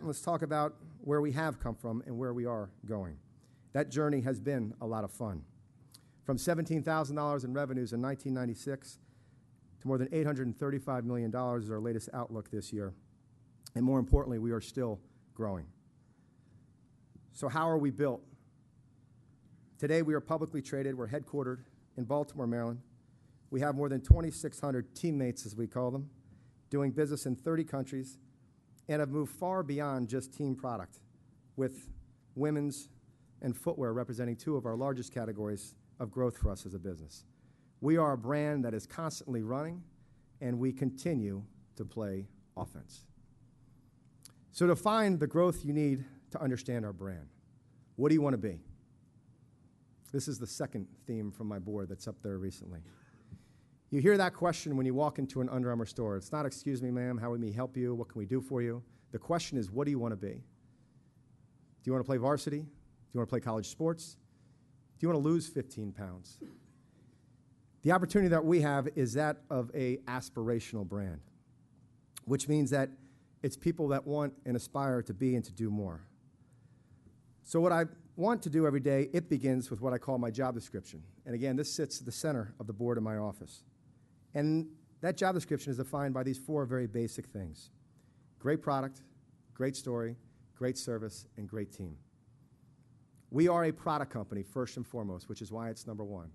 let's talk about where we have come from and where we are going. That journey has been a lot of fun. From $17,000 in revenues in 1996 to more than $835 million is our latest outlook this year. And more importantly, we are still growing. So how are we built? Today, we are publicly traded. We're headquartered in Baltimore, Maryland. We have more than 2,600 teammates, as we call them, doing business in 30 countries, and have moved far beyond just team product, with women's and footwear representing two of our largest categories of growth for us as a business. We are a brand that is constantly running, and we continue to play offense. So to find the growth you need to understand our brand, what do you want to be? This is the second theme from my board that's up there recently. You hear that question when you walk into an Under Armour store. It's not, excuse me, ma'am, how may we help you? What can we do for you? The question is, what do you want to be? Do you want to play varsity? Do you want to play college sports? Do you want to lose 15 pounds? The opportunity that we have is that of an aspirational brand, which means that it's people that want and aspire to be and to do more. So what I want to do every day, it begins with what I call my job description. And again, this sits at the center of the board in my office. And that job description is defined by these four very basic things: great product, great story, great service, and great team. We are a product company, first and foremost, which is why it's number one.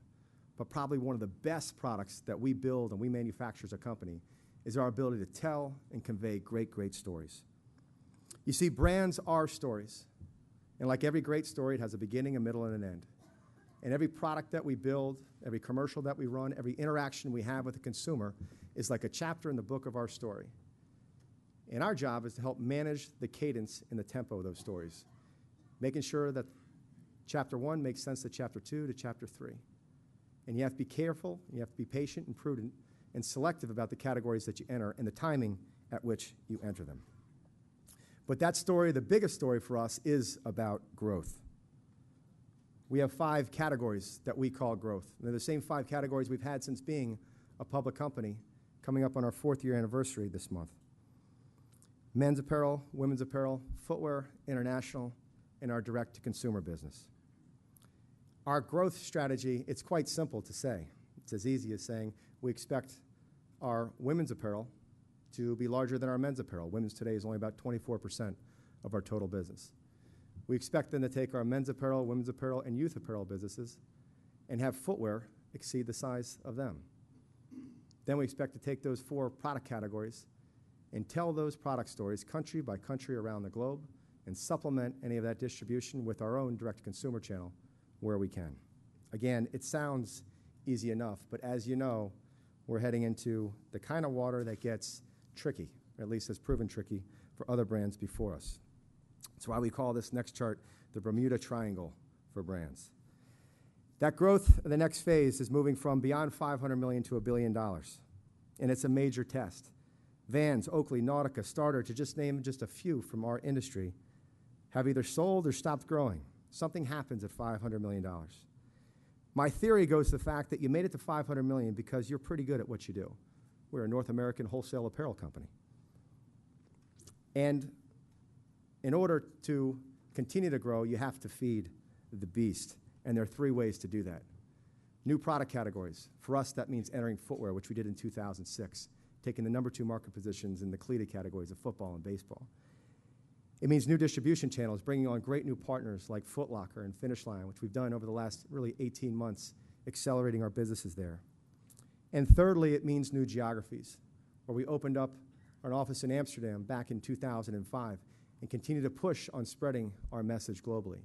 But probably one of the best products that we build and we manufacture as a company is our ability to tell and convey great, great stories. You see, brands are stories. And like every great story, it has a beginning, a middle, and an end. And every product that we build, every commercial that we run, every interaction we have with the consumer is like a chapter in the book of our story. And our job is to help manage the cadence and the tempo of those stories, making sure that chapter 1 makes sense to chapter 2 to chapter 3. And you have to be careful, you have to be patient and prudent and selective about the categories that you enter and the timing at which you enter them. But that story, the biggest story for us, is about growth. We have 5 categories that we call growth. And they're the same 5 categories we've had since being a public company, coming up on our 4th year anniversary this month. Men's apparel, women's apparel, footwear, international, and our direct-to-consumer business. Our growth strategy, it's quite simple to say. It's as easy as saying we expect our women's apparel to be larger than our men's apparel. Women's today is only about 24% of our total business. We expect them to take our men's apparel, women's apparel, and youth apparel businesses and have footwear exceed the size of them. Then we expect to take those 4 product categories and tell those product stories country by country around the globe and supplement any of that distribution with our own direct-to-consumer channel where we can. Again, it sounds easy enough, but as you know, we're heading into the kind of water that gets tricky, or at least has proven tricky for other brands before us. That's why we call this next chart the Bermuda Triangle for brands. That growth in the next phase is moving from beyond $500 million to $1 billion, and it's a major test. Vans, Oakley, Nautica, Starter, to just name just a few from our industry, have either sold or stopped growing. Something happens at $500 million. My theory goes to the fact that you made it to $500 million because you're pretty good at what you do. We're a North American wholesale apparel company. And in order to continue to grow, you have to feed the beast. And there are 3 ways to do that. New product categories. For us, that means entering footwear, which we did in 2006, taking the number 2 market positions in the cleated categories of football and baseball. It means new distribution channels, bringing on great new partners like Foot Locker and Finish Line, which we've done over the last really 18 months, accelerating our businesses there. And thirdly, it means new geographies, where we opened up an office in Amsterdam back in 2005 and continue to push on spreading our message globally.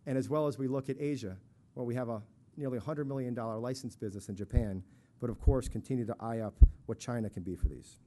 And as well as we look at Asia, where we have a nearly $100 million license business in Japan, but of course continue to eye up what China can be for these.